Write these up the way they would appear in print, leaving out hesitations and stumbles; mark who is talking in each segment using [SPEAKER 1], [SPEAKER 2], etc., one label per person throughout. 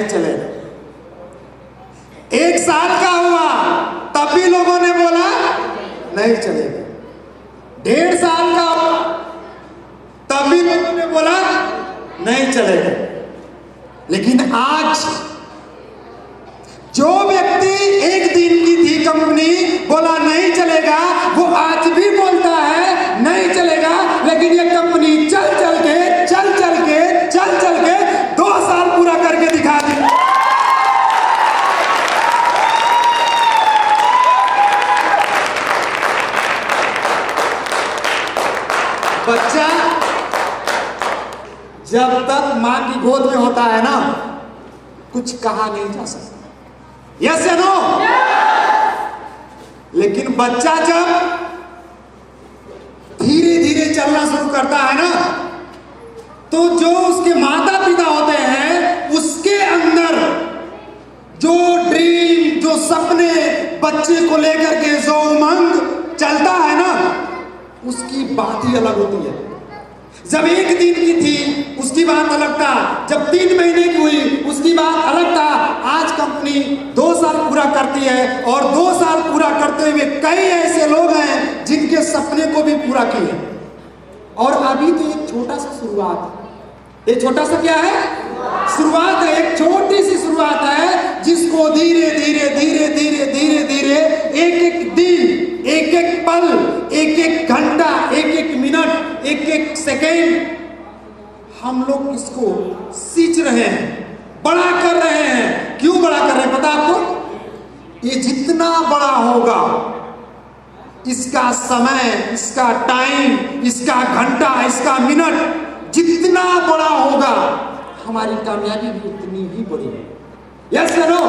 [SPEAKER 1] नहीं चलेगा। 1 साल का हुआ तब भी लोगों ने बोला नहीं चलेगा। 1.5 साल का हुआ तब भी लोगों ने बोला नहीं चलेगा। लेकिन आज जो व्यक्ति 1 दिन की थी कंपनी, बोला नहीं चलेगा, वो आज भी बोलता है नहीं चलेगा। लेकिन ये कंपनी चल चल के 2 साल पूरा करके दिखा दी। बच्चा जब तक मां की गोद में होता है ना, कुछ कहा नहीं जा सकता, यस या नो? लेकिन बच्चा जब धीरे धीरे चलना शुरू करता है ना, तो जो उसके माता पिता होते हैं, उसके अंदर जो ड्रीम, जो सपने बच्चे को लेकर के जो उमंग चलता है ना, उसकी बात ही अलग होती है। जब 1 दिन की थी उसकी बात अलग था, जब 3 महीने की हुई उसकी बात अलग था। आज कंपनी 2 साल पूरा करती है, और 2 साल पूरा करते हुए कई ऐसे लोग हैं जिनके सपने को भी पूरा किए। और अभी तो एक छोटा सा शुरुआत है। ये छोटा सा क्या है? शुरुआत है। एक छोटी सी शुरुआत है जिसको धीरे धीरे धीरे धीरे धीरे धीरे एक एक दिन, एक एक पल, एक एक घंटा, एक एक मिनट, एक एक सेकेंड हम लोग इसको सींच रहे हैं, बड़ा कर रहे हैं। क्यों बड़ा कर रहे हैं पता आपको? ये जितना बड़ा होगा, इसका समय, इसका टाइम, इसका घंटा, इसका मिनट जितना बड़ा होगा, हमारी कामयाबी भी उतनी ही बड़ी है। यस या नो?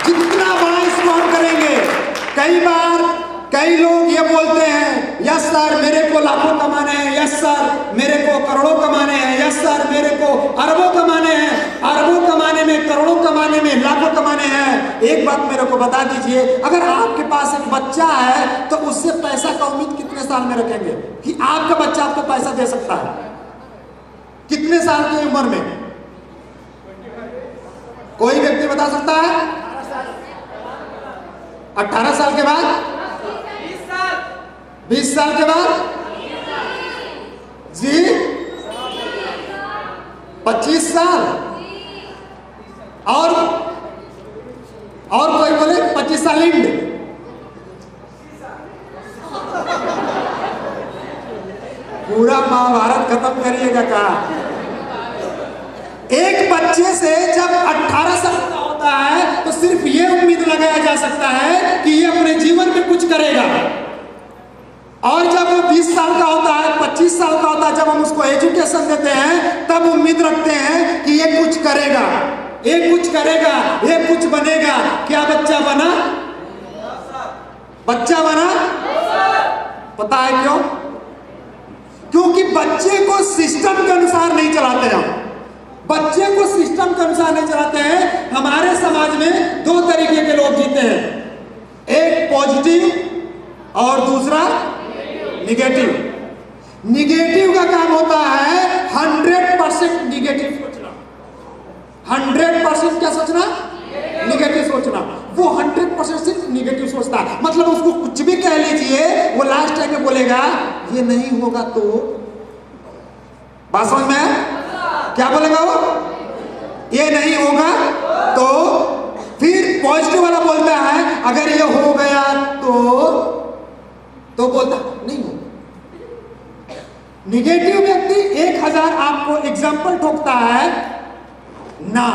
[SPEAKER 1] जितना बड़ा इसको हम करेंगे। कई बार कई लोग ये बोलते हैं, यस सर मेरे को लाखों कमाने हैं, यस सर मेरे को करोड़ों कमाने हैं, यस सर मेरे को अरबों कमाने हैं। अरबों कमाने में, करोड़ों कमाने में, लाखों कमाने हैं। एक बात मेरे को बता दीजिए, अगर आपके पास एक बच्चा है तो उससे पैसा का उम्मीद कितने साल में रखेंगे कि आपका बच्चा आपको पैसा दे सकता है? कितने साल की उम्र में? कोई व्यक्ति बता सकता है? 18 साल के बाद? 20 साल के बाद? जी 25 साल? और कोई बोले 25 साल इंड? पूरा महाभारत खत्म करिएगा का? एक बच्चे से जब 18 साल का होता है तो सिर्फ ये उम्मीद लगाया जा सकता है कि ये अपने जीवन में कुछ करेगा। और जब वो 20 साल का होता है, 25 साल का होता है, जब हम उसको एजुकेशन देते हैं, तब उम्मीद रखते हैं कि ये कुछ करेगा, ये कुछ करेगा, ये कुछ बनेगा। क्या बच्चा बना? बच्चा बना? पता है क्यों? क्योंकि बच्चे को सिस्टम के अनुसार नहीं चलाते हम। बच्चे को सिस्टम के अनुसार नहीं चलाते हैं। हमारे समाज में 2 तरीके के लोग जीते हैं, एक पॉजिटिव और दूसरा निगेटिव। निगेटिव का काम होता है 100% निगेटिव सोचना। 100% क्या सोचना? निगेटिव सोचना। वो 100% सिर्फ निगेटिव सोचता है। मतलब उसको कुछ भी कह लीजिए, वो लास्ट टाइम में बोलेगा ये नहीं होगा तो। बात समझ में? क्या बोलेगा वो? ये नहीं होगा तो। फिर पॉजिटिव वाला बोलता है अगर ये हो गया तो बोलता नहीं हो। निगेटिव व्यक्ति 1000 आपको एग्जाम्पल ठोकता है ना।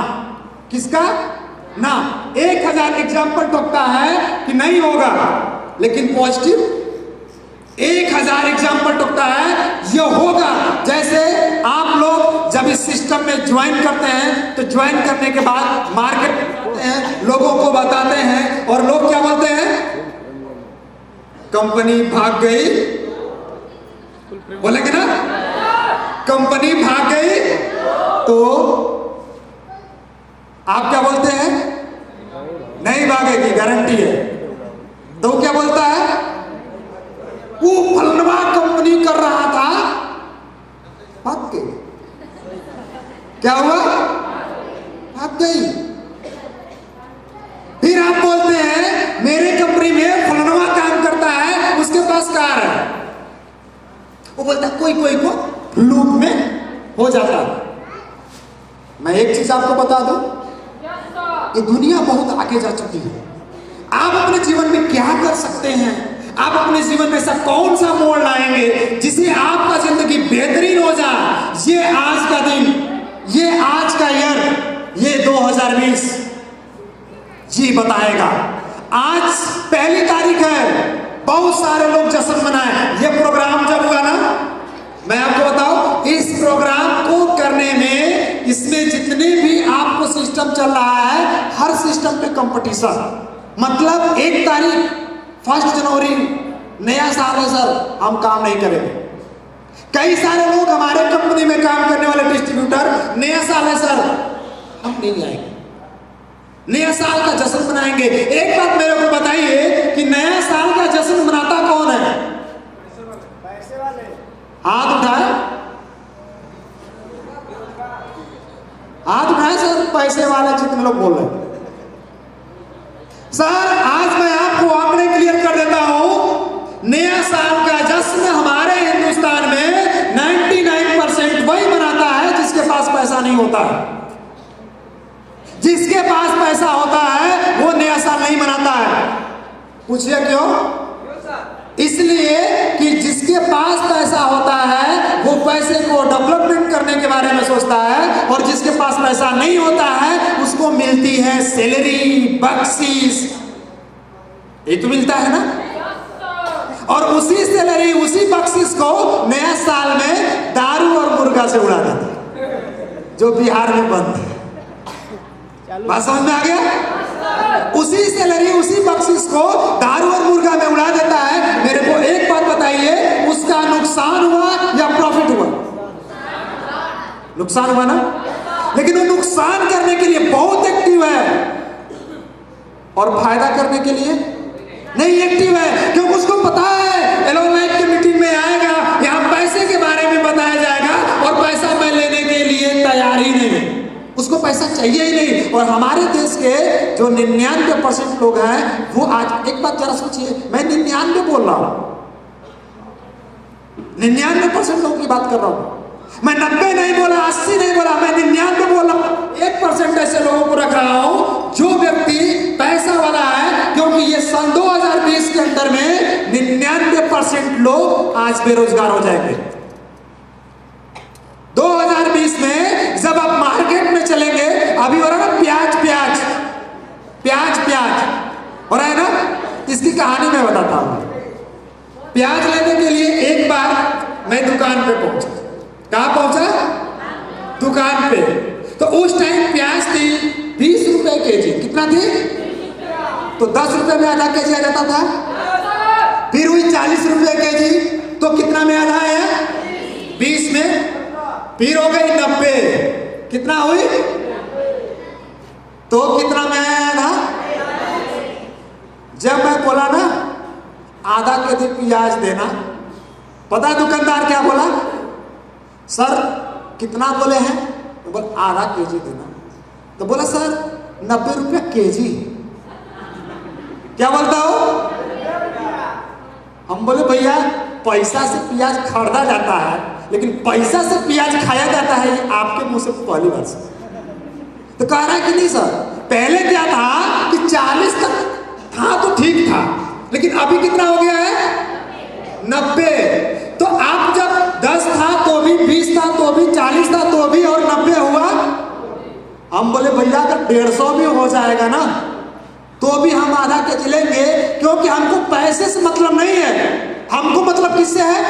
[SPEAKER 1] किसका? ना। 1000 एग्जाम्पल ठोकता है कि नहीं होगा, लेकिन पॉजिटिव 1000 एग्जाम्पल ठोकता है ये होगा। जैसे आप लोग जब इस सिस्टम में ज्वाइन करते हैं तो ज्वाइन करने के बाद मार्केट हैं, लोगों को बताते हैं, और लोग क्या बोलते हैं? कंपनी भाग गई, बोलेंगे ना? कंपनी भाग गई तो आप क्या बोलते हैं? नहीं भागेगी, गारंटी है। तो क्या बोलता है? वो फलनवा कंपनी कर रहा था, भाग गई। क्या हुआ? भाग गई। फिर आप बोलते हैं मेरे कंपनी में फलाना काम करता है, उसके पास कार है। वो बोलता है कोई कोई को फ्लूक में हो जाता है। मैं एक चीज आपको बता दूं, ये दुनिया बहुत आगे जा चुकी है। आप अपने जीवन में क्या कर सकते हैं? आप अपने जीवन में ऐसा कौन सा मोड़ लाएंगे जिससे आपका जिंदगी बेहतरीन हो जाए? ये आज का दिन, ये आज का ईयर, ये 2020 जी बताएगा। आज पहली तारीख है, बहुत सारे लोग जश्न मनाए। ये प्रोग्राम जब हुआ ना, मैं आपको बताऊं, इस प्रोग्राम को करने में इसमें जितने भी आपको सिस्टम चल रहा है, हर सिस्टम पे कंपटीशन। मतलब 1 तारीख 1 जनवरी नया साल है सर, हम काम नहीं करेंगे। कई सारे लोग हमारे कंपनी में काम करने वाले डिस्ट्रीब्यूटर, नया साल है सर, हम नहीं आएंगे, नया साल का जश्न मनाएंगे। एक बात मेरे को बताइए कि नया साल का जश्न मनाता कौन है? पैसे वाले। हाथ उठाए, हाथ उठाए सर, पैसे वाले जितने लोग बोल रहे हैं। सर आज मैं आपको आंकड़े क्लियर कर देता हूं, नया साल का जश्न हमारे हिंदुस्तान में 99% वही मनाता है जिसके पास पैसा नहीं होता है। जिसके पास पैसा होता है वो नया साल नहीं मनाता है। पूछिए क्यों? इसलिए कि जिसके पास पैसा होता है वो पैसे को डेवलपमेंट करने के बारे में सोचता है, और जिसके पास पैसा नहीं होता है उसको मिलती है सैलरी, बख्शीश, ये तो मिलता है ना। और उसी सैलरी, उसी बख्शीश को नया साल में दारू और मुर्गा से उड़ा देता है, जो बिहार में बंद है। बात समझ में आ गया? उसी सैलरी, उसी बख्शीश को दारू और मुर्गा में उड़ा देता है। मेरे को एक बात बताइए, उसका नुकसान हुआ या प्रॉफिट हुआ? नुकसान हुआ ना। लेकिन वो नुकसान करने के लिए बहुत एक्टिव है और फायदा करने के लिए नहीं एक्टिव है, क्योंकि उसको पता है एलोनाइट के मीटिंग में आएगा, यहाँ पैसे के बारे में बताया जाएगा और पैसा मैं लेने के लिए तैयार ही नहीं है, उसको पैसा चाहिए ही नहीं। और हमारे देश के जो 99% लोग हैं वो आज, एक बात जरा सोचिए, मैं 99 बोल रहा हूं, 99% लोगों की बात कर रहा हूं, मैं 90 नहीं बोला, 80 नहीं बोला, मैं 99 बोल रहा हूं। 1% ऐसे लोगों को रख रहा हूं जो व्यक्ति पैसा वाला है, क्योंकि ये सन 2020 के अंदर में 99% लोग आज बेरोजगार हो जाएंगे। 2020 में जब आप मार्केट में चलेंगे, अभी हो रहा है ना प्याज प्याज प्याज प्याज हो रहा है ना, इसकी कहानी मैं बताता हूं। प्याज लेने के लिए एक बार मैं दुकान पे पहुंचा। कहां पहुंचा? दुकान पे। तो उस टाइम प्याज थी 20 रुपए केजी। कितना थी? तो 10 रुपए में आधा केजी आ जाता था। फिर हुई 40 रुपए केजी, तो कितना में आधा आया? 20 में। फिर हो गई 90, कितना हुई? तो कितना में आया था? जब मैं बोला ना आधा केजी प्याज देना, पता दुकानदार क्या बोला? सर कितना बोले हैं? तो बोल आधा केजी देना। तो बोला सर 90 रुपया केजी। क्या बोलता हो? हम बोले भैया पैसा से प्याज खरीदा जाता है, लेकिन पैसा से प्याज खाया जाता है, ये आपके मुंह से पहली बार से। तो कह रहा है कि नहीं सर, पहले क्या था कि 40 तक था तो ठीक था, लेकिन अभी कितना हो गया है? 90। तो आप जब 10 था तो भी, 20 था तो भी, 40 था तो भी, और 90 हुआ। हम बोले भैया अगर 150 भी हो जाएगा ना तो भी हम आधा केजी लेंगे, क्योंकि हमको पैसे से मतलब नहीं है, हमको मतलब किससे है?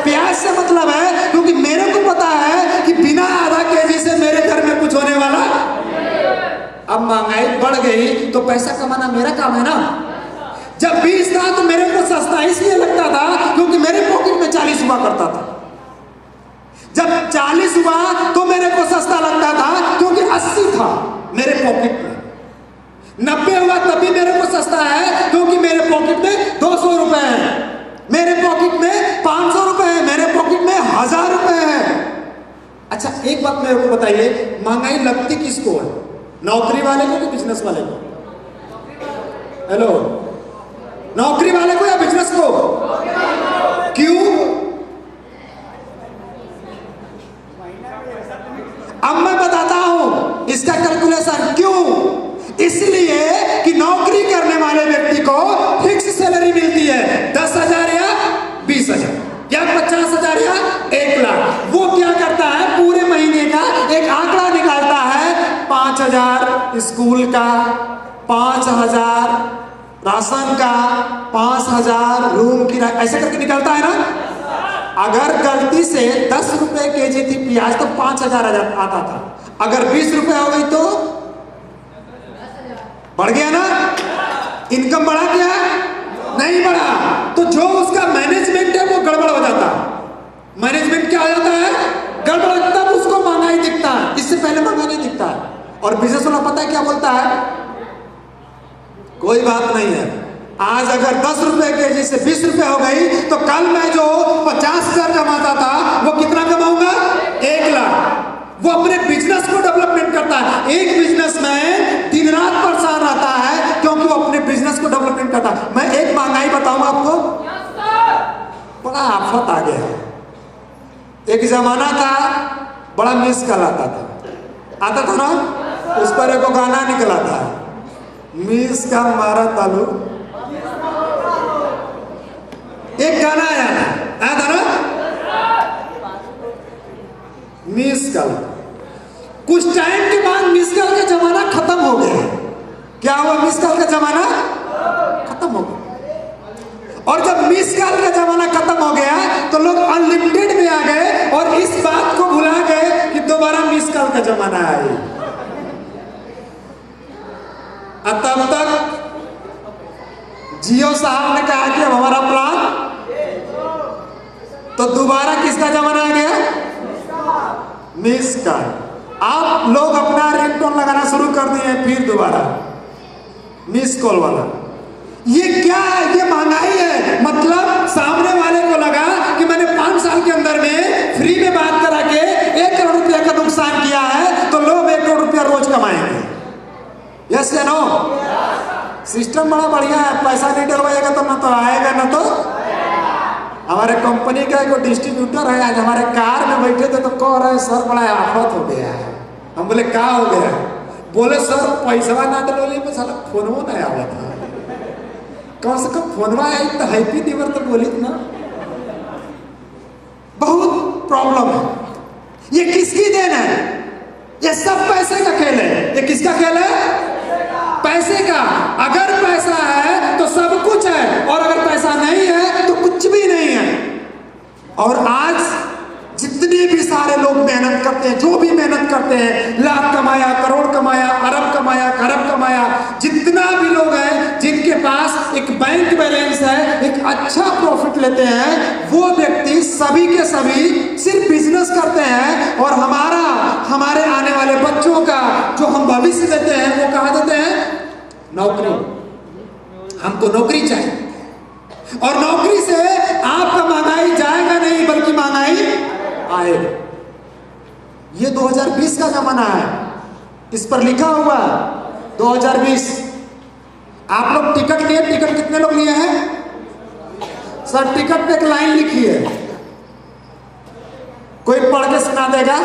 [SPEAKER 1] प्याज से मतलब है। क्योंकि मेरे को पता है कि बिना आधा केजी से मेरे घर में कुछ होने वाला। अब महंगाई बढ़ गई तो पैसा कमाना मेरा काम है ना। जब 20 था तो मेरे को सस्ता इसलिए लगता था क्योंकि मेरे पॉकेट में 40 हुआ करता था। जब 40 हुआ तो मेरे को सस्ता लगता था क्योंकि 80 था मेरे पॉकेट में। 90 हुआ तब भी मेरे को सस्ता है क्योंकि मेरे पॉकेट में 200 रुपए है, मेरे पॉकेट में 500 रुपए है, मेरे पॉकेट में 1000 रुपए है। अच्छा एक बात मेरे को बताइए, महंगाई लगती किसको है? नौकरी वाले को कि बिजनेस वाले को? हेलो, नौकरी वाले को या बिजनेस को? क्यों? अब मैं बताता हूं इसका कैलकुलेशन। क्यों? इसलिए कि नौकरी करने वाले व्यक्ति को फिक्स सैलरी मिलती है 10,000 या 20,000 या 50,000 या 1,00,000। वो क्या करता है, पूरे महीने का एक आंकड़ा निकालता है, 5,000 स्कूल का, 5,000 राशन का, 5,000 रूम किराया, ऐसे करके निकलता है ना। अगर गलती से 10 रुपए केजी थी प्याज तो 5,000 आता था, अगर 20 रुपए हो गई तो बढ़ गया ना। इनकम बढ़ा क्या? नहीं बढ़ा। तो जो उसका मैनेजमेंट है वो गड़बड़ हो जाता है। मैनेजमेंट क्या हो जाता है? गड़बड़। तब उसको महंगाई दिखता है, इससे पहले महंगाई नहीं दिखता है। और बिजनेस वाला पता है क्या बोलता है? कोई बात नहीं है, आज अगर 10 रुपए केजी से 20 रुपए हो गई तो कल मैं जो 50,000 कमाता था वो कितना कमाऊंगा? 1,00,000। वो अपने बिजनेस को डेवलपमेंट करता है। एक बिजनेसमैन दिन रात परेशान रहता है क्योंकि वो अपने बिजनेस को डेवलपमेंट करता है। मैं एक महंगाई बताऊंगा आपको, बड़ा आफत आ गया। एक जमाना था बड़ा मिस कॉल आता था ना, उस पर एक गाना निकला था, मिस का मारा तालू, एक गाना आया था ना, मिस कॉल। कुछ टाइम के बाद मिस कॉल का जमाना खत्म हो गया। क्या हुआ? मिस कॉल का जमाना खत्म हो गया। और जब मिस कॉल का जमाना खत्म हो गया तो लोग अनलिमिटेड में आ गए और इस बात को भुला गए कि दोबारा मिस कॉल का जमाना आए। तब तक जियो साहब ने कहा कि अब हमारा प्लान, तो दोबारा किसका जमाना आ गया? Miss call. आप लोग अपना रिंगटोन लगाना शुरू कर दिए, फिर दोबारा मिस कॉल वाला। ये क्या है? ये महंगाई है। मतलब सामने वाले को लगा कि मैंने 5 साल के अंदर में फ्री में बात करा के 1 करोड़ रुपया का नुकसान किया है, तो लोग 1 करोड़ रुपया रोज कमाएंगे। यस या नो? सिस्टम बड़ा बढ़िया है। पैसा नहीं डलवाएगा तो ना तो आएगा ना तो। हमारे कंपनी का एक डिस्ट्रीब्यूटर है, आज हमारे कार में बैठे थे तो कह रहे सर बड़ा आफत हो गया है। हम बोले क्या हो गया? बोले सर पैसा ना डलवाने में साला फोनवो नहीं आया था। कम से कम फोनवा आई तो हैप्पी न्यू ईयर तो बोली ना। बहुत प्रॉब्लम है। ये किसकी देन है? ये सब पैसे का खेल है। ये किसका खेल है? पैसे का। अगर पैसा है तो सब कुछ है, और अगर पैसा नहीं है तो कुछ भी नहीं है। और आज जितने भी सारे लोग मेहनत करते हैं, जो भी मेहनत करते हैं, लाख कमाया, करोड़ कमाया, अरब कमाया, खरब कमाया, जितना भी लोग हैं जिनके पास एक बैंक बैलेंस है, एक अच्छा प्रॉफिट लेते हैं, वो व्यक्ति सभी के सभी सिर्फ बिजनेस करते हैं। और हमारे आने वाले बच्चों का जो हम भविष्य देते हैं वो कहाँ देते हैं? नौकरी। हमको नौकरी चाहिए। और नौकरी से आपका महंगाई जाएगा नहीं, बल्कि महंगाई आएगा। ये 2020 का जमाना है, इस पर लिखा हुआ 2020। आप लोग टिकट लिए? टिकट कितने लोग लिए हैं? सर टिकट पे एक लाइन लिखी है, कोई पढ़ के सुना देगा?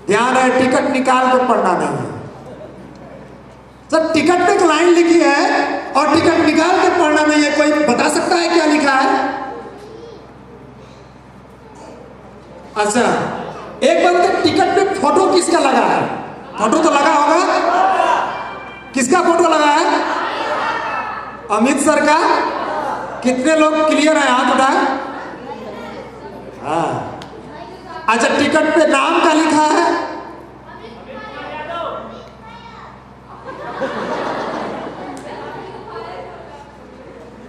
[SPEAKER 1] ध्यान है, टिकट निकाल के पढ़ना नहीं है। सर टिकट पे एक लाइन लिखी है और टिकट निकाल के पढ़ना नहीं है। कोई बता सकता है क्या लिखा है? अच्छा, एक बार तो टिकट पे फोटो किसका लगा है? फोटो तो लगा होगा। किसका फोटो लगा है? अमित सर का। कितने लोग क्लियर है? हाथ उठाए। हाँ। अच्छा, टिकट पे नाम का लिखा है?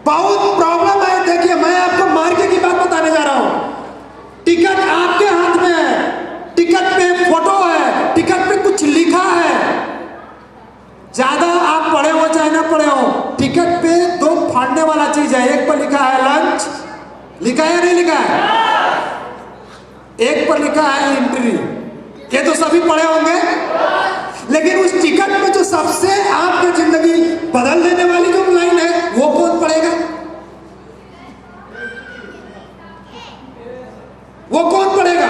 [SPEAKER 1] बहुत प्रॉब्लम है। देखिए, मैं आपको मार्केट की बात बताने जा रहा हूं। टिकट आपके हाथ में है, टिकट पे फोटो है, टिकट पे कुछ लिखा है। ज्यादा आप पढ़े हो चाहे ना पढ़े हो, टिकट पे 2 फाड़ने वाला चीज है। एक पर लिखा है लंच, लिखा है या नहीं लिखा है? एक पर लिखा है एंट्री। ये तो सभी पढ़े होंगे। लेकिन उस टिकट बदल देने वाली जो लाइन है वो कौन पढ़ेगा? वो कौन पढ़ेगा?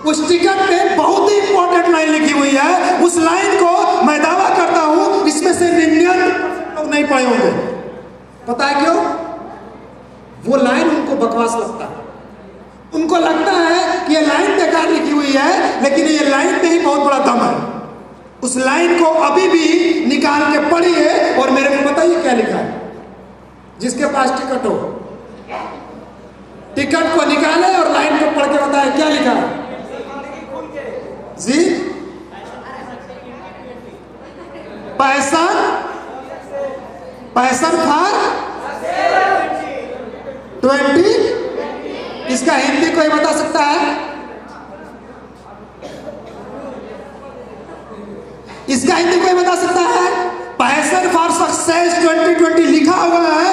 [SPEAKER 1] उस टिकट पे बहुत ही इंपॉर्टेंट लाइन लिखी हुई है। उस लाइन को मैं दावा करता हूं इसमें से 99% लोग नहीं पढ़े होंगे। पता है क्यों? वो लाइन उनको बकवास लगता है। उनको लगता है कि ये लाइन बेकार लिखी हुई है, लेकिन ये लाइन में ही बहुत बड़ा दम है। उस लाइन को अभी भी निकाल के पढ़िए और मेरे को बताइए क्या लिखा है। जिसके पास टिकट हो, टिकट को निकाले और लाइन को पढ़ के बताए क्या लिखा है जी। Passion for 20। इसका हिंदी कोई बता सकता है? इसका हिंदी कोई बता सकता है? पैशन फॉर सक्सेस 2020 लिखा हुआ है,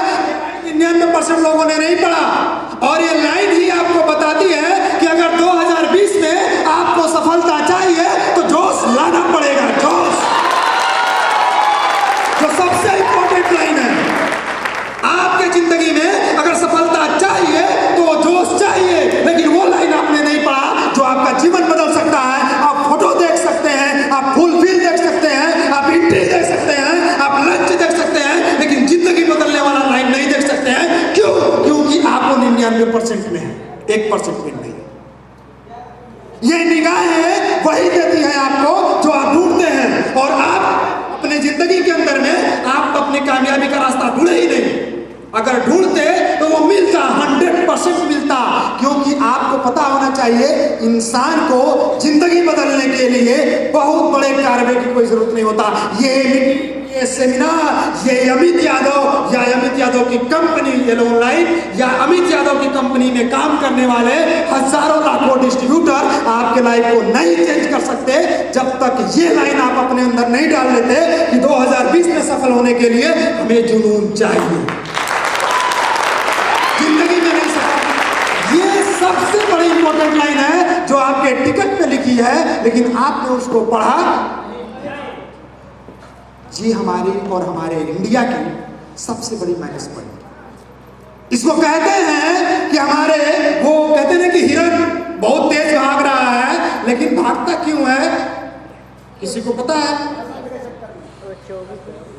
[SPEAKER 1] 99% लोगों ने नहीं पढ़ा। और ये लाइन ही आपको बताती है कि अगर 2020 में आपको सफलता चाहिए तो जोश लाना पड़ेगा। जोश जो सबसे इंपॉर्टेंट लाइन है आपके जिंदगी में। अगर सफलता चाहिए तो वो जोश चाहिए, लेकिन वो लाइन आपने नहीं पढ़ा जो आपका जीवन बदल सकता है। आप फोटो देख सकते हैं, आप फुलफिल देख सकते हैं, आप एंट्री देख सकते हैं, आप लंच देख सकते हैं, लेकिन जिंदगी बदलने वाला लाइन नहीं देख सकते हैं। क्यों? क्योंकि आपको 99% में है, 1% में नहीं। ये निगाहें वही देती है आपको जो आप ढूंढते हैं, और आप अपने जिंदगी के अंदर में आप अपनी कामयाबी का रास्ता ढूंढे ही नहीं। अगर ढूंढते तो वो मिलता, 100% मिलता। क्योंकि आपको पता होना चाहिए इंसान को जिंदगी बदलने के लिए बहुत बड़े कार्य की कोई जरूरत नहीं होता। ये सेमिनार, ये अमित यादव की कंपनी येलो लाइन या अमित यादव की कंपनी में काम करने वाले हजारों लाखों डिस्ट्रीब्यूटर आपके लाइफ को नहीं चेंज कर सकते जब तक ये लाइन आप अपने अंदर नहीं डाल लेते कि 2020 में सफल होने के लिए हमें जुनून चाहिए। जिंदगी में नहीं सफल। ये सबसे बड़ी इंपॉर्टेंट लाइन है जो आपके टिकट पे लिखी है, लेकिन आपने उसको पढ़ा जी। हमारी और हमारे इंडिया की सबसे बड़ी माइनस पॉइंट इसको कहते हैं कि वो कहते हैं कि हिरन बहुत तेज भाग रहा है, लेकिन भागता क्यों है? किसी को पता है?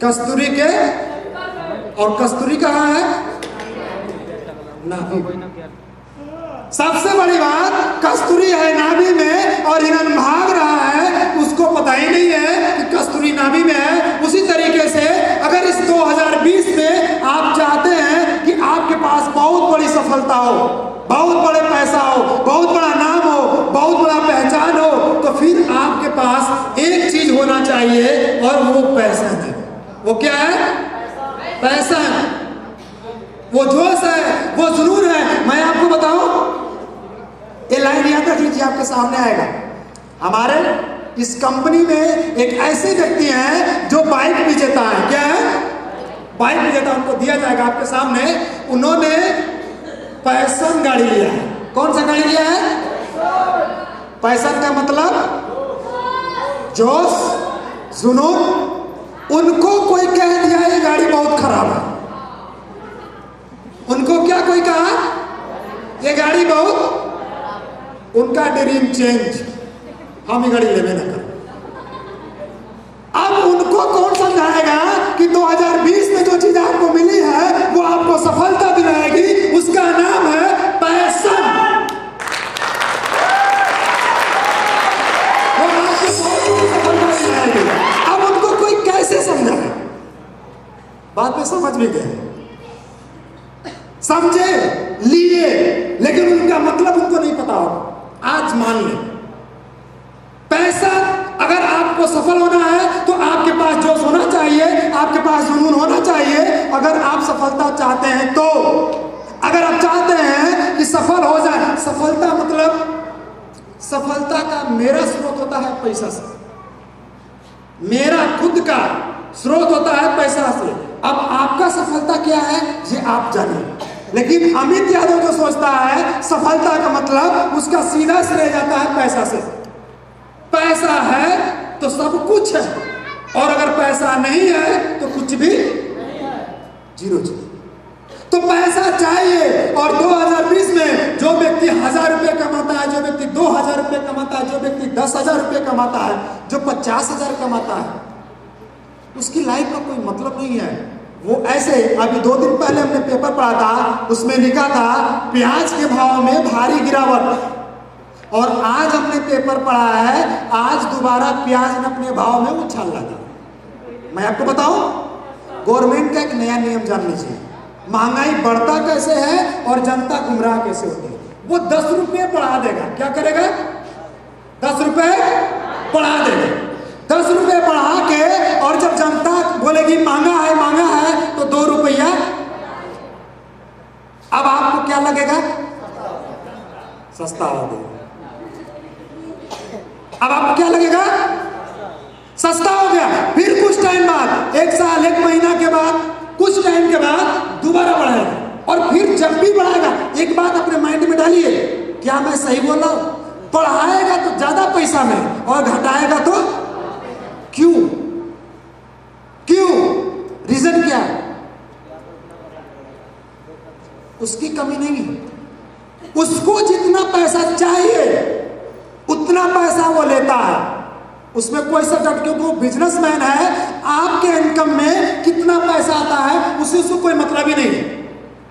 [SPEAKER 1] कस्तूरी के, और कस्तूरी कहाँ है? नाभि। सबसे बड़ी बात, कस्तूरी है नाभि में और हिरन भाग रहा है, उसको पता ही नहीं है कि कस्तूरी नाभि में है। उसी तरीके से अगर इस 2020 में आप चाहते हैं कि आपके पास बहुत बड़ी सफलता हो, बहुत बड़े पैसा हो, बहुत बड़ा नाम हो, बहुत बड़ा पहचान हो, तो फिर आपके पास एक चीज होना चाहिए और वो पैसा है। वो क्या है? पैसा है, वो जोश है, वो जुनून है। मैं आपको बताऊं, ये लाइन याद रख लीजिए, आपके सामने आएगा। हमारे इस कंपनी में एक ऐसे व्यक्ति हैं जो बाइक विजेता है। क्या है? बाइक विजेता। उनको दिया जाएगा आपके सामने। उन्होंने पैशन गाड़ी लिया है। कौन सा गाड़ी लिया है? पैशन का मतलब जोश, जुनून। उनको कोई कह दिया ये गाड़ी बहुत खराब है। उनको क्या कोई कहा? ये गाड़ी बहुत, उनका ड्रीम चेंज, हम ही गाड़ी लेवे ना कर। अब उनको कौन समझाएगा कि 2020 में जो चीज आपको मिली है वो आपको सफलता दिलाएगी? उसका नाम है पैशन। वो आपको बहुत सफलता दिलाएगी। अब उनको कोई कैसे समझाए? बात में समझ भी गए, समझे, लिए, लेकिन उनका मतलब उनको नहीं पता होगा। आज मान ले, पैसा, अगर आपको सफल होना है तो आपके पास जोश होना चाहिए, आपके पास जुनून होना चाहिए। अगर आप सफलता चाहते हैं तो, अगर आप चाहते हैं कि सफल हो जाए, सफलता मतलब, सफलता का मेरा स्रोत होता है पैसा से, मेरा खुद का स्रोत होता है पैसा से। अब आपका सफलता क्या है ये आप जानिए। लेकिन अमित यादव जो सोचता है सफलता का मतलब उसका सीधा श्रेय जाता है पैसा से। पैसा है तो सब कुछ है, और अगर पैसा नहीं है तो कुछ भी जीरो जीरो। तो पैसा चाहिए। और 2020 में जो व्यक्ति 1000 रुपये कमाता है, जो व्यक्ति 2000 रुपये कमाता है, जो व्यक्ति 10,000 रुपये कमाता है, जो 50,000 कमाता है, उसकी लाइफ का कोई मतलब नहीं है। वो ऐसे, अभी 2 दिन पहले हमने पेपर पढ़ा था, उसमें लिखा था प्याज के भाव में भारी गिरावट। और आज हमने पेपर पढ़ा है, आज दोबारा प्याज ने अपने भाव में उछाल लगा। मैं आपको बताऊं, गवर्नमेंट का एक नया नियम जान लीजिए, महंगाई बढ़ता कैसे है और जनता गुमराह कैसे होती है। वो 10 रुपये बढ़ा देगा, क्या करेगा? 10 रुपये बढ़ा देगा। 10 रुपये बढ़ा के, और जब जनता बोलेगी महंगा है तो 2 रुपया। अब आपको क्या लगेगा? सस्ता हो गया। अब आपको क्या लगेगा? सस्ता हो गया। फिर कुछ टाइम बाद, 1 साल 1 महीना के बाद, कुछ टाइम के बाद दोबारा बढ़ाएगा। और फिर जब भी बढ़ाएगा, एक बात अपने माइंड में डालिए, क्या मैं सही बोल रहा हूं? बढ़ाएगा तो ज्यादा पैसा में और घटाएगा तो क्यों? रीजन क्या है? उसकी कमी नहीं है। उसको जितना पैसा चाहिए उतना पैसा वो लेता है, उसमें कोई सटक, क्योंकि वो बिजनेसमैन है। आपके इनकम में कितना पैसा आता है उसे उसको कोई मतलब ही नहीं।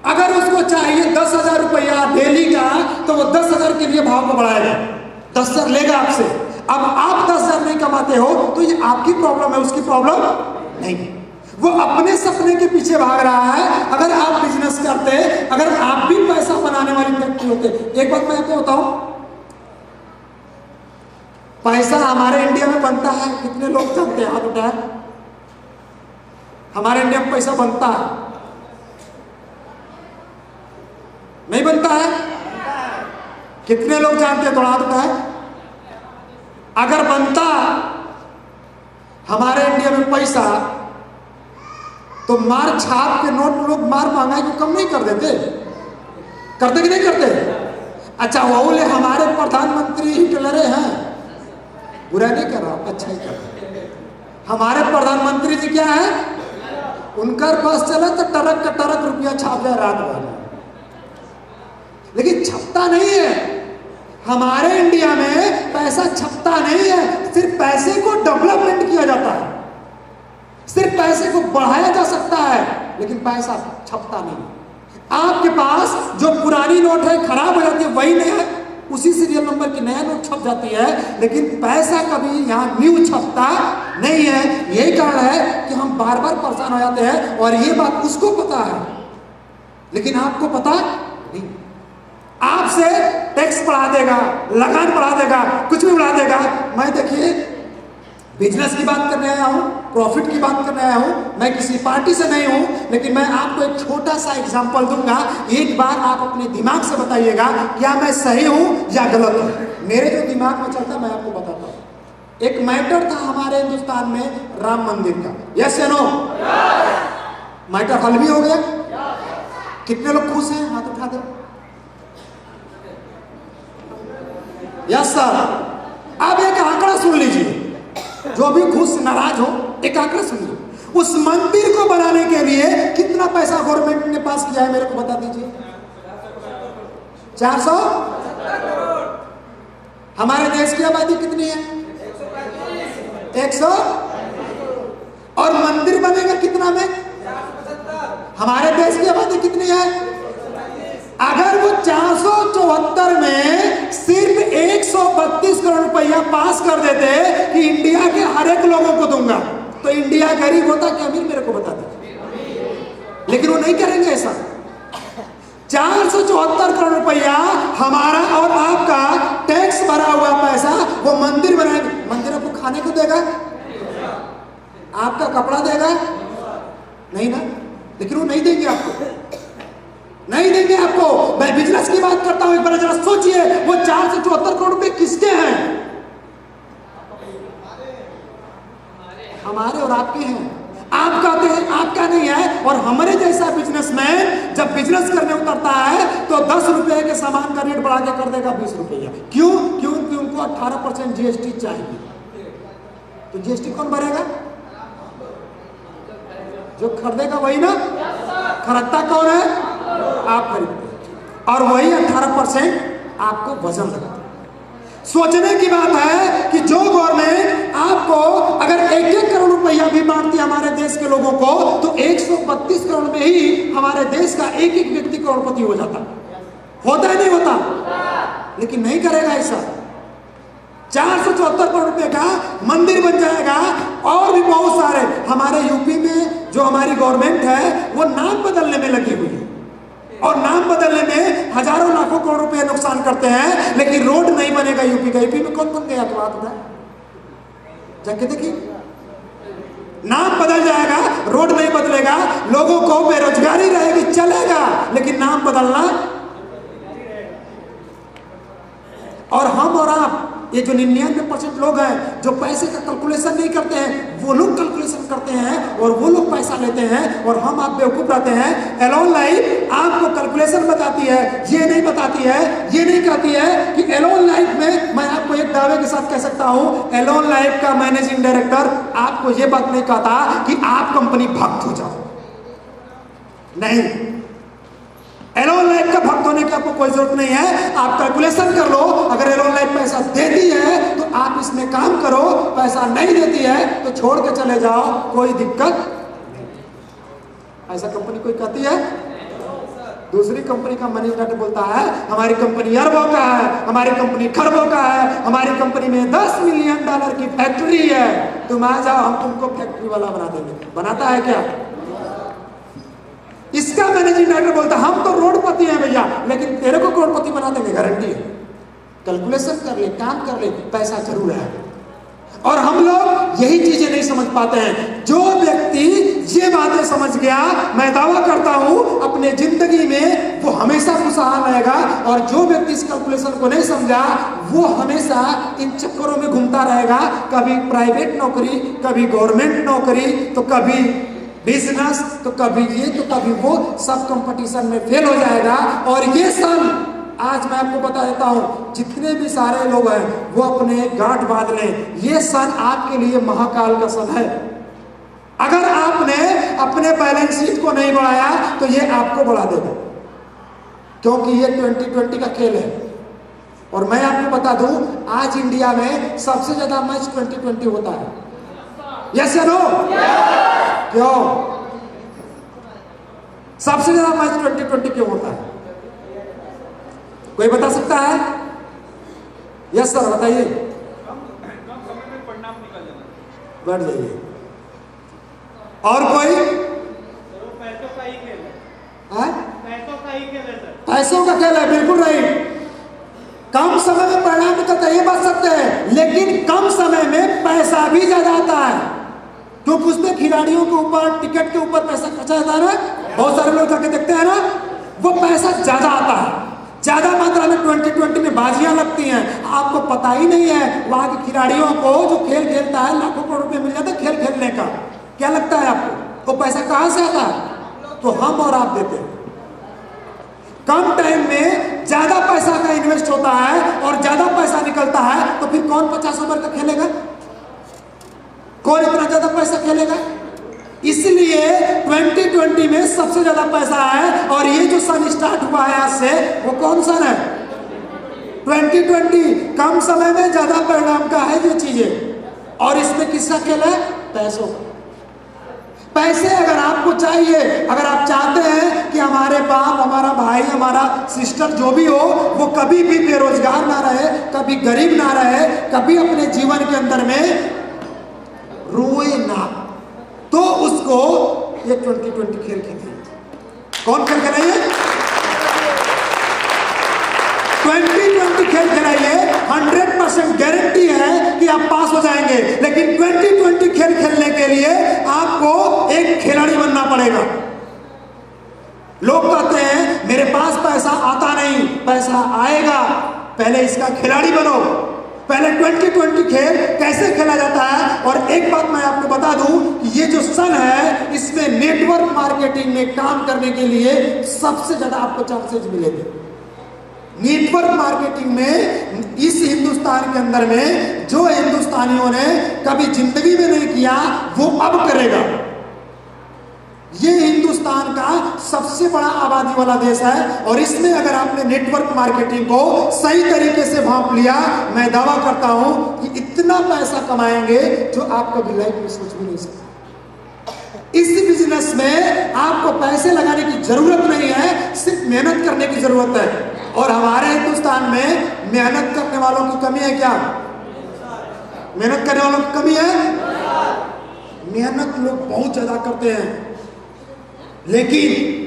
[SPEAKER 1] अगर उसको चाहिए 10,000 रुपया डेली का, तो वो 10,000 के लिए भाव को बढ़ाएगा, 10,000 लेगा आपसे। अब आप 10,000 नहीं कमाते हो तो ये आपकी प्रॉब्लम है, उसकी प्रॉब्लम नहीं। वो अपने सपने के पीछे भाग रहा है। अगर आप बिजनेस करते, अगर आप भी पैसा बनाने वाली व्यक्ति होते। एक बात मैं आपको बताऊं, पैसा हमारे इंडिया में बनता है, कितने लोग जानते हैं? हाथ उठाएं। हमारे इंडिया में पैसा बनता है? नहीं बनता है? कितने लोग जानते हैं? थोड़ा हाथ उठाएं। अगर बनता हमारे इंडिया में पैसा, तो मार छाप के नोट लोग मार महंगाई को कम नहीं कर देते? करते कि नहीं करते? अच्छा, वो ले हमारे प्रधानमंत्री हिटलरे हैं, बुरा नहीं कर रहा, अच्छा ही कर रहा। हमारे प्रधानमंत्री जी क्या है? उनका पास चला तो टरक का टरक रुपया छाप जाए रात भर, लेकिन छपता नहीं है। हमारे इंडिया में पैसा छपता नहीं है, सिर्फ पैसे को डेवलपमेंट किया जाता है, सिर्फ पैसे को बढ़ाया जा सकता है, लेकिन पैसा छपता नहीं। आपके पास जो पुरानी नोट है खराब हो जाती है, वही नया, उसी सीरियल नंबर की नया नोट छप जाती है, लेकिन पैसा कभी यहाँ न्यू छपता नहीं है। यही कारण है कि हम बार बार परेशान हो जाते हैं। और ये बात उसको पता है, लेकिन आपको पता नहीं। आपसे टैक्स बढ़ा देगा, लगान बढ़ा देगा, कुछ भी बढ़ा देगा। मैं देखिए बिजनेस की बात करने आया हूं, प्रॉफिट की बात करने आया हूं, मैं किसी पार्टी से नहीं हूं, लेकिन मैं आपको एक छोटा सा एग्जांपल दूंगा। एक बार आप अपने दिमाग से बताइएगा क्या मैं सही हूं या गलत हूं। मेरे जो दिमाग में चलता मैं आपको बताता हूं। एक मैटर था हमारे हिंदुस्तान में राम मंदिर का, यस या नो? मैटर हल भी हो गया। कितने लोग खुश हैं? हाथ उठा दो। Yes sir. अब एक आंकड़ा सुन लीजिए, जो भी खुश नाराज हो एक आंकड़ा सुन लो। उस मंदिर को बनाने के लिए कितना पैसा गवर्नमेंट ने पास किया है, मेरे को बता दीजिए। 400। हमारे देश की आबादी कितनी है? 100। और मंदिर बनेगा कितना में? हमारे देश की आबादी कितनी है? अगर वो 474 में सिर्फ 132 करोड़ रुपया पास कर देते कि इंडिया के हर एक लोगों को दूंगा, तो इंडिया गरीब होता कि अमीर? मेरे को बता दीजिए। लेकिन वो नहीं करेंगे ऐसा। 474 करोड़ रुपया हमारा और आपका टैक्स भरा हुआ पैसा वो मंदिर बनाएंगे। मंदिर आपको खाने को देगा? आपका कपड़ा देगा? नहीं ना, लेकिन वो नहीं देंगे आपको, नहीं देंगे आपको। मैं बिजनेस की बात करता हूं, एक बार जरा सोचिए, वो 474 करोड़ रुपए किसके हैं? हमारे और आपके हैं। आप कहते हैं आपका नहीं है, और हमारे जैसा बिजनेसमैन जब बिजनेस करने उतरता है तो 10 रुपए के सामान का रेट बढ़ा के कर देगा 20 रुपया। क्योंकि उनको 18% जीएसटी चाहिए। तो जीएसटी कौन भरेगा? जो खरीदेगा वही ना, खरीदता कौन है? आप खरीदते, और वही 18% आपको वजन लगता है। सोचने की बात है कि जो गवर्नमेंट आपको अगर 1-1 करोड़ रुपया भी बांटती है हमारे देश के लोगों को, तो 132 करोड़ में ही हमारे देश का एक एक व्यक्ति करोड़पति हो जाता। होता है नहीं होता? लेकिन नहीं करेगा ऐसा। 474 करोड़ रुपए का मंदिर बन जाएगा, और भी बहुत सारे। हमारे यूपी में जो हमारी गवर्नमेंट है वो नाम बदलने में लगी हुई है, और नाम बदलने में हजारों लाखों करोड़ रुपए नुकसान करते हैं, लेकिन रोड नहीं बनेगा यूपी का। यूपी में कौन बन गया? तो बात बताए, जाके देखिए, नाम बदल जाएगा, रोड नहीं बदलेगा, लोगों को बेरोजगारी रहेगी, चलेगा, लेकिन नाम बदलना। और हम और आप, ये जो 99% लोग हैं जो पैसे का कैलकुलेशन नहीं करते हैं, वो लोग कैलकुलेशन करते हैं और वो लोग पैसा लेते हैं, और हम आप बेवकूफ रहते हैं। एलोन लाइफ आपको कैलकुलेशन बताती है, ये नहीं बताती है, ये नहीं कहती है कि एलोन लाइफ में, मैं आपको एक दावे के साथ कह सकता हूं, एलोन लाइफ का मैनेजिंग डायरेक्टर आपको ये बात नहीं कहता कि आप कंपनी भक्त हो जाओ। नहीं, एलोन लाइफ का भक्त होने की आपको कोई जरूरत नहीं है। आप कैलकुलेशन कर लो, अगर एलोन लाइफ पैसा देती है तो आप इसमें काम करो, पैसा नहीं देती है तो छोड़ के चले जाओ, कोई दिक्कत नहीं। ऐसा कंपनी कोई कहती है? दूसरी कंपनी का मैनेजमेंट बोलता है हमारी कंपनी अरबों का है, हमारी कंपनी खरबों का है, हमारी कंपनी में $10 मिलियन की फैक्ट्री है, तुम आ जाओ, हम तुमको फैक्ट्री वाला बना देंगे। बनाता है क्या? इसका मैनेजिंग डायरेक्टर बोलता हम तो रोडपति हैं भैया, लेकिन तेरे को करोड़पति बना देंगे, गारंटी है। कैलकुलेशन कर ले, काम कर ले, पैसा जरूर है। और हम लोग यही चीजें नहीं समझ पाते हैं। जो व्यक्ति ये बातें समझ गया, मैं दावा करता हूं अपने जिंदगी में वो हमेशा खुशहाल रहेगा, और जो व्यक्ति इस कैलकुलेशन को नहीं समझा वो हमेशा इन चक्करों में घूमता रहेगा। कभी प्राइवेट नौकरी, कभी गवर्नमेंट नौकरी, तो कभी बिजनेस, तो कभी ये, तो कभी वो, सब कंपटीशन में फेल हो जाएगा। और ये सन, आज मैं आपको बता देता हूं, जितने भी सारे लोग हैं वो अपने गांठ बांध लें, ये सन आपके लिए महाकाल का सन है। अगर आपने अपने बैलेंस शीट को नहीं बढ़ाया तो ये आपको बढ़ा देगा, क्योंकि ये 2020 का खेल है। और मैं आपको बता दूं, आज इंडिया में सबसे ज्यादा मैच 2020 होता है। यस या नो? क्यों सबसे ज्यादा मैच 2020 क्यों होता है? कोई बता सकता है? यस सर, बताइए।
[SPEAKER 2] कम समय में परिणाम निकल जाना।
[SPEAKER 1] बैठ जाइए। और कोई?
[SPEAKER 2] वो पैसों का ही खेल है। पैसों का ही खेल है सर।
[SPEAKER 1] पैसों का खेल है, बिल्कुल राइट। कम समय में परिणाम निकलता है, ये बात सत्य है, लेकिन कम समय में पैसा भी ज्यादा आता है, क्योंकि उसमें खिलाड़ियों के ऊपर, टिकट के ऊपर पैसा खर्चा जाता है ना। बहुत सारे लोग जाके देखते हैं ना, वो पैसा ज्यादा आता है, ज्यादा मात्रा में 2020 में बाजियां लगती हैं। आपको पता ही नहीं है वहां के खिलाड़ियों को जो खेल खेलता है लाखों करोड़ रुपए मिल जाता है खेल खेलने का। क्या लगता है आपको वो पैसा कहां से आता है? तो हम और आप देते हैं। कम टाइम में ज्यादा पैसा का इन्वेस्ट होता है और ज्यादा पैसा निकलता है, तो फिर कौन 50 ओवर का खेलेगा? कौन इतना ज्यादा पैसा खेलेगा? इसलिए 2020 में सबसे ज्यादा पैसा है। और ये जो सन स्टार्ट हुआ है आज से, वो कौन सन है? 2020। कम समय में ज्यादा परिणाम का है ये चीजें। और इसमें किसका खेल है? पैसों का। पैसे अगर आपको चाहिए, अगर आप चाहते हैं कि हमारे बाप, हमारा भाई, हमारा सिस्टर जो भी हो, वो कभी भी बेरोजगार ना रहे, कभी गरीब ना रहे, कभी अपने जीवन के अंदर में रोए ना, तो उसको ये 2020 खेल खेलिए। कौन खेल खेलाइए? 2020 खेल खेलाइए। 100% गारंटी है कि आप पास हो जाएंगे। लेकिन 2020 खेल खेलने के लिए आपको एक खिलाड़ी बनना पड़ेगा। लोग कहते हैं मेरे पास पैसा आता नहीं, पैसा आएगा, पहले इसका खिलाड़ी बनो। पहले 2020 खेल कैसे खेला जाता है। और एक बात मैं आपको बता दूं कि ये जो सन है, इसमें नेटवर्क मार्केटिंग में काम करने के लिए सबसे ज्यादा आपको चांसेस मिलेंगे। नेटवर्क मार्केटिंग में इस हिंदुस्तान के अंदर में जो हिंदुस्तानियों ने कभी जिंदगी में नहीं किया, वो अब करेगा। ये हिंदुस्तान का सबसे बड़ा आबादी वाला देश है और इसमें अगर आपने नेटवर्क मार्केटिंग को सही तरीके से भांप लिया, मैं दावा करता हूं कि इतना पैसा कमाएंगे जो आप कभी लाइफ में सोच भी नहीं सकते। इस बिजनेस में आपको पैसे लगाने की जरूरत नहीं है, सिर्फ मेहनत करने की जरूरत है। और हमारे हिंदुस्तान में मेहनत करने वालों की कमी है क्या? मेहनत करने वालों की कमी है? मेहनत लोग बहुत ज्यादा करते हैं, लेकिन